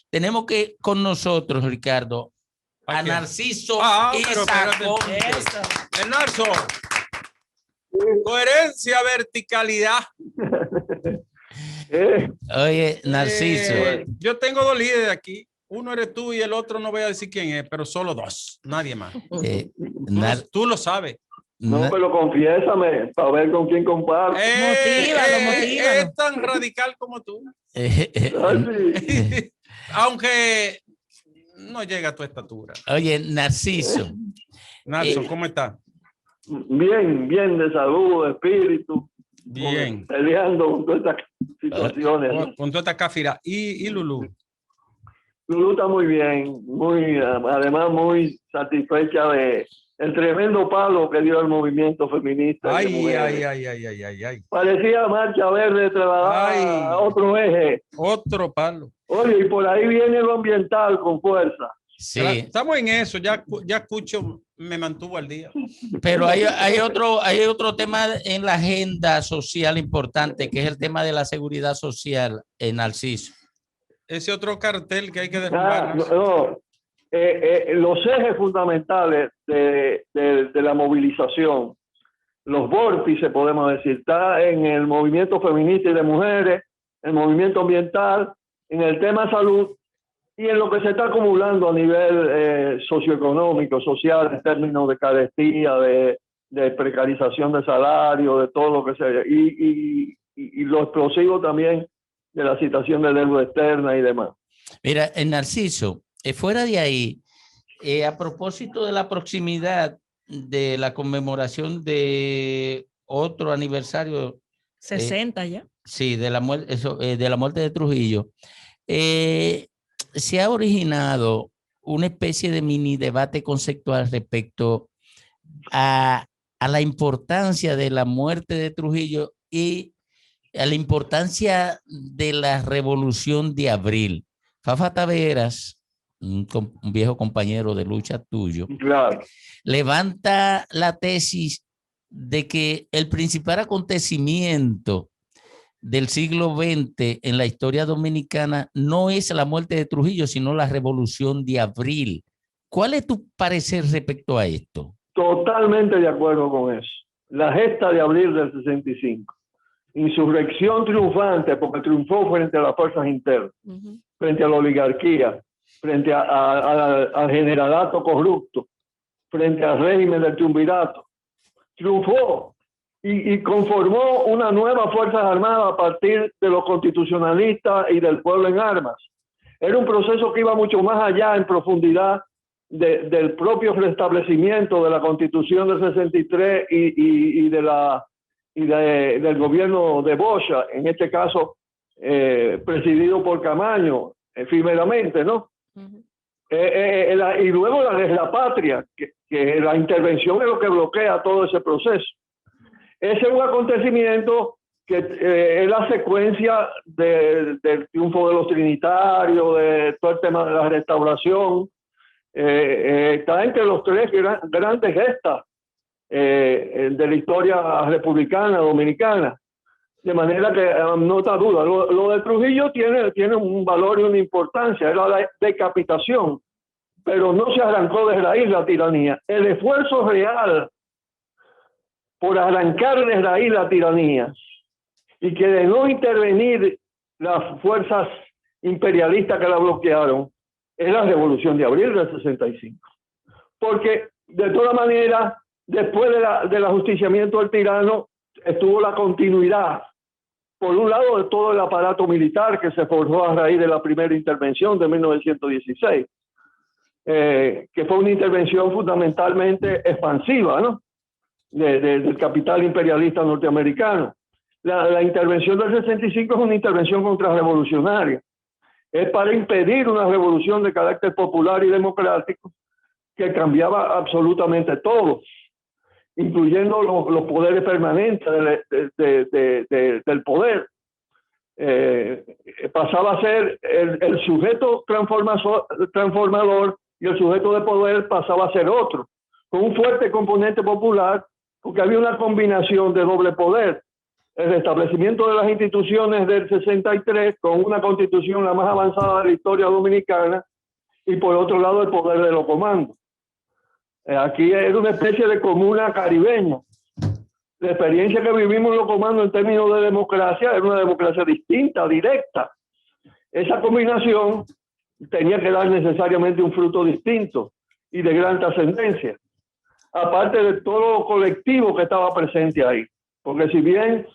Tenemos que con nosotros, Ricardo, a Narciso Narso, coherencia, verticalidad. Oye, Narciso. Yo tengo dos líderes aquí. Uno eres tú y el otro no voy a decir quién es, pero solo dos, nadie más. Tú lo sabes. No, pero confiésame para ver con quién comparto. Motívalo. Es tan radical como tú. Aunque no llega a tu estatura. Oye, Narciso. Narso, ¿cómo está? Bien, de salud, de espíritu. Bien. Peleando con todas estas situaciones. Con toda esta cáfira. ¿Y Lulú? Lulú está muy bien, además muy satisfecha de el tremendo palo que dio el movimiento feminista. Ay. Parecía marcha verde trasladada a otro eje. Otro palo. Oye, y por ahí viene lo ambiental con fuerza. Sí. Estamos en eso, ya escucho, me mantuvo al día. Pero hay otro tema en la agenda social importante, que es el tema de la seguridad social en Narciso. Ese otro cartel que hay que derrumbar. Los ejes fundamentales de la movilización, los vórtices, podemos decir, está en el movimiento feminista y de mujeres, el movimiento ambiental, en el tema salud y en lo que se está acumulando a nivel socioeconómico, social, en términos de carestía, de precarización de salario, de todo lo que sea, y lo explosivo también de la situación de deuda externa y demás. Mira, en Narciso, fuera de ahí, a propósito de la proximidad de la conmemoración de otro aniversario 60 ya. Sí, de la muerte de Trujillo. Se ha originado una especie de mini debate conceptual respecto a la importancia de la muerte de Trujillo y a la importancia de la Revolución de Abril. Fafa Taveras, un viejo compañero de lucha tuyo, claro, levanta la tesis de que el principal acontecimiento del siglo XX en la historia dominicana no es la muerte de Trujillo, sino la Revolución de Abril. ¿Cuál es tu parecer respecto a esto? Totalmente de acuerdo con eso. La gesta de abril del 65. Insurrección triunfante, porque triunfó frente a las fuerzas internas, frente a la oligarquía, frente al generalato corrupto, frente al régimen del triunvirato. Triunfó y conformó una nueva Fuerzas Armadas a partir de los constitucionalistas y del pueblo en armas. Era un proceso que iba mucho más allá en profundidad del propio restablecimiento de la Constitución del 63 y del gobierno de Bocha, en este caso presidido por Camaño, efímeramente, ¿no? Y luego la de la patria, que la intervención es lo que bloquea todo ese proceso. Ese es un acontecimiento que es la secuencia del triunfo de los trinitarios, de todo el tema de la restauración. Está entre los tres grandes gestas de la historia republicana dominicana, de manera que no está duda. Lo de Trujillo tiene un valor y una importancia, era la decapitación, pero no se arrancó de raíz la tiranía. El esfuerzo real por arrancar de raíz la tiranía y que de no intervenir las fuerzas imperialistas que la bloquearon es la Revolución de Abril del 65, porque de todas maneras después del ajusticiamiento del tirano estuvo la continuidad, por un lado, de todo el aparato militar que se forjó a raíz de la primera intervención de 1916, que fue una intervención fundamentalmente expansiva, ¿no? Del capital imperialista norteamericano. La intervención del 65 es una intervención contrarrevolucionaria. Es para impedir una revolución de carácter popular y democrático que cambiaba absolutamente todo, incluyendo los poderes permanentes del poder. Pasaba a ser el sujeto transformador y el sujeto de poder pasaba a ser otro, con un fuerte componente popular, porque había una combinación de doble poder, el restablecimiento de las instituciones del 63 con una constitución la más avanzada de la historia dominicana y por otro lado el poder de los comandos. Aquí era una especie de comuna caribeña. La experiencia que vivimos los comandos en términos de democracia era una democracia distinta, directa. Esa combinación tenía que dar necesariamente un fruto distinto y de gran trascendencia, aparte de todo lo colectivo que estaba presente ahí. Porque si bien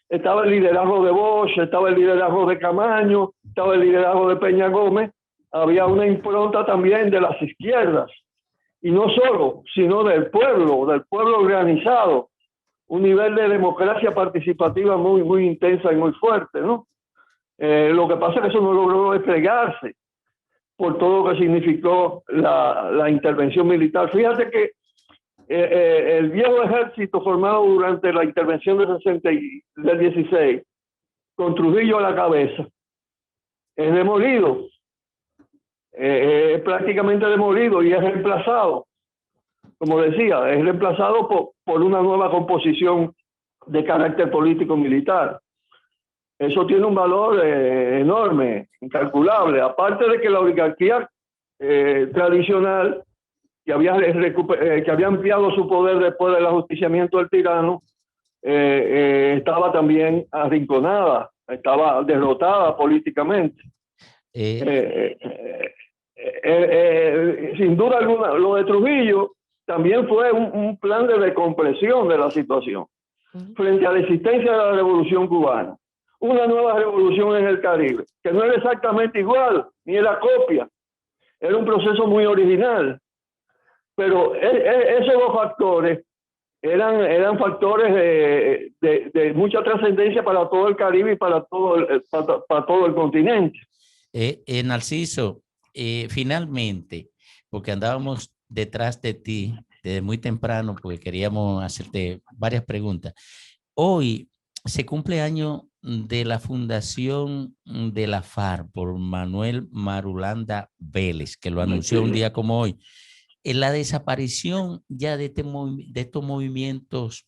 estaba el liderazgo de Bosch, estaba el liderazgo de Camaño, estaba el liderazgo de Peña Gómez, había una impronta también de las izquierdas, y no solo, sino del pueblo organizado, un nivel de democracia participativa muy, muy intensa y muy fuerte, ¿no? Lo que pasa es que eso no logró desplegarse por todo lo que significó la intervención militar. Fíjate que el viejo ejército formado durante la intervención del 16, con Trujillo a la cabeza, es demolido, prácticamente demolido y es reemplazado, como decía, es reemplazado por una nueva composición de carácter político-militar. Eso tiene un valor enorme, incalculable, aparte de que la oligarquía tradicional, que había ampliado su poder después del ajusticiamiento del tirano, estaba también arrinconada, estaba derrotada políticamente. Sin duda alguna, lo de Trujillo también fue un plan de descompresión de la situación frente a la existencia de la revolución cubana. Una nueva revolución en el Caribe, que no era exactamente igual, ni era copia, era un proceso muy original. Pero esos dos factores eran factores de mucha trascendencia para todo el Caribe y para todo el continente. Narciso, finalmente, porque andábamos detrás de ti desde muy temprano, porque queríamos hacerte varias preguntas. Hoy se cumple año de la fundación de la FARC por Manuel Marulanda Vélez, que lo anunció un día como hoy. En la desaparición ya de estos movimientos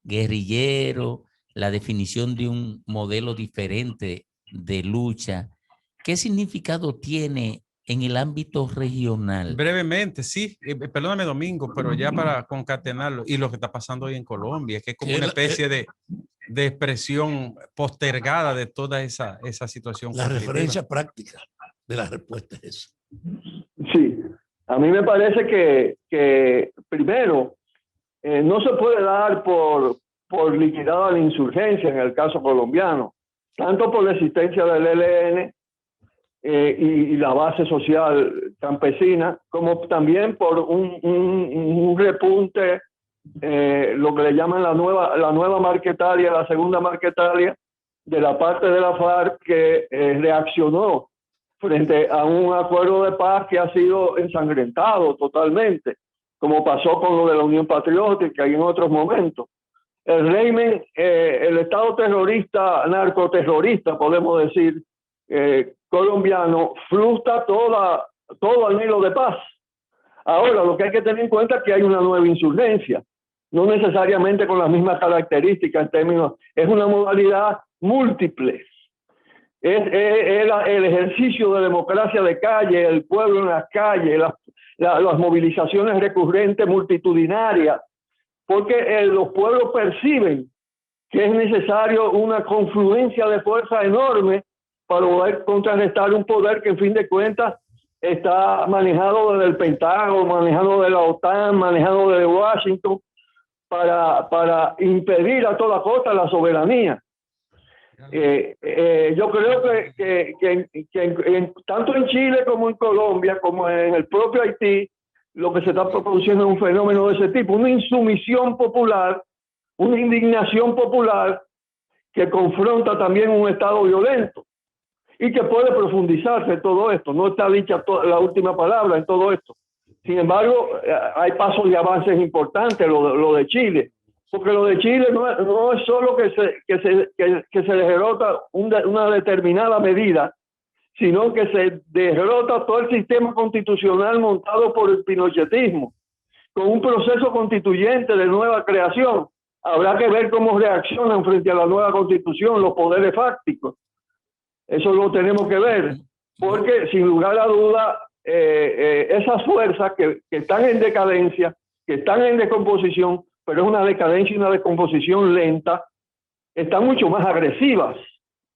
guerrilleros, la definición de un modelo diferente de lucha, ¿qué significado tiene en el ámbito regional? Brevemente, sí. Perdóname, Domingo, pero ya para concatenarlo, y lo que está pasando hoy en Colombia, que es como una especie de expresión postergada de toda esa situación. La referencia práctica de la respuesta es eso. Sí, a mí me parece que primero, no se puede dar por liquidada la insurgencia en el caso colombiano, tanto por la existencia del ELN y la base social campesina, como también por un repunte, lo que le llaman la nueva Marquetalia, la segunda Marquetalia, de la parte de la FARC que reaccionó frente a un acuerdo de paz que ha sido ensangrentado totalmente, como pasó con lo de la Unión Patriótica y en otros momentos. El régimen, el Estado terrorista, narcoterrorista, podemos decir, colombiano, frustra todo anhelo de paz. Ahora, lo que hay que tener en cuenta es que hay una nueva insurgencia, no necesariamente con las mismas características en términos, es una modalidad múltiple. Es el ejercicio de democracia de calle, el pueblo en las calles, las movilizaciones recurrentes multitudinarias, porque los pueblos perciben que es necesario una confluencia de fuerza enorme para poder contrarrestar un poder que en fin de cuentas está manejado desde el Pentágono, manejado de la OTAN, manejado desde Washington, para impedir a toda costa la soberanía. Yo creo que tanto en Chile como en Colombia, como en el propio Haití, lo que se está produciendo es un fenómeno de ese tipo, una insumisión popular, una indignación popular que confronta también un Estado violento y que puede profundizarse todo esto. No está dicha la última palabra en todo esto. Sin embargo, hay pasos de avances importantes, lo de Chile. Porque lo de Chile no es solo que se derrota una determinada medida, sino que se derrota todo el sistema constitucional montado por el pinochetismo, con un proceso constituyente de nueva creación, Habrá que ver cómo reaccionan frente a la nueva constitución los poderes fácticos. Eso lo tenemos que ver, porque sin lugar a duda, esas fuerzas que están en decadencia, que están en descomposición, pero es una decadencia y una descomposición lenta, están mucho más agresivas.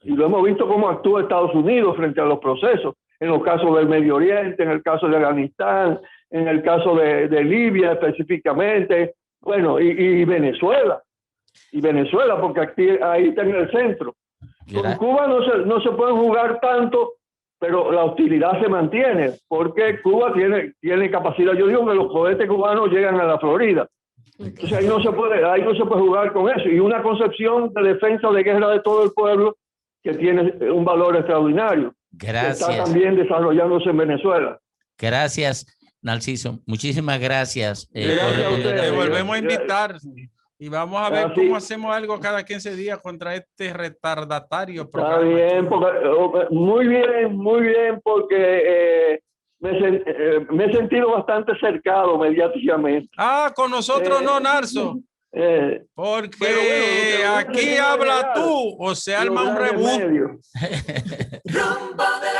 Y lo hemos visto cómo actúa Estados Unidos frente a los procesos, en los casos del Medio Oriente, en el caso de Afganistán, en el caso de Libia específicamente, bueno, y Venezuela. Y Venezuela, porque aquí, ahí está en el centro. Con Cuba no se puede jugar tanto, pero la hostilidad se mantiene, porque Cuba tiene capacidad. Yo digo que los cohetes cubanos llegan a la Florida. Entonces ahí no se puede jugar con eso. Y una concepción de defensa de guerra de todo el pueblo que tiene un valor extraordinario. Gracias. Que está también desarrollándose en Venezuela. Gracias, Narciso. Muchísimas gracias. Te volvemos a invitar. Y vamos a ver cómo hacemos algo cada 15 días contra este retardatario programa. Está bien, muy bien, porque me he sentido bastante cercado mediáticamente. Con nosotros no, Narso. Porque bueno, aquí habla tú o se arma un rebú.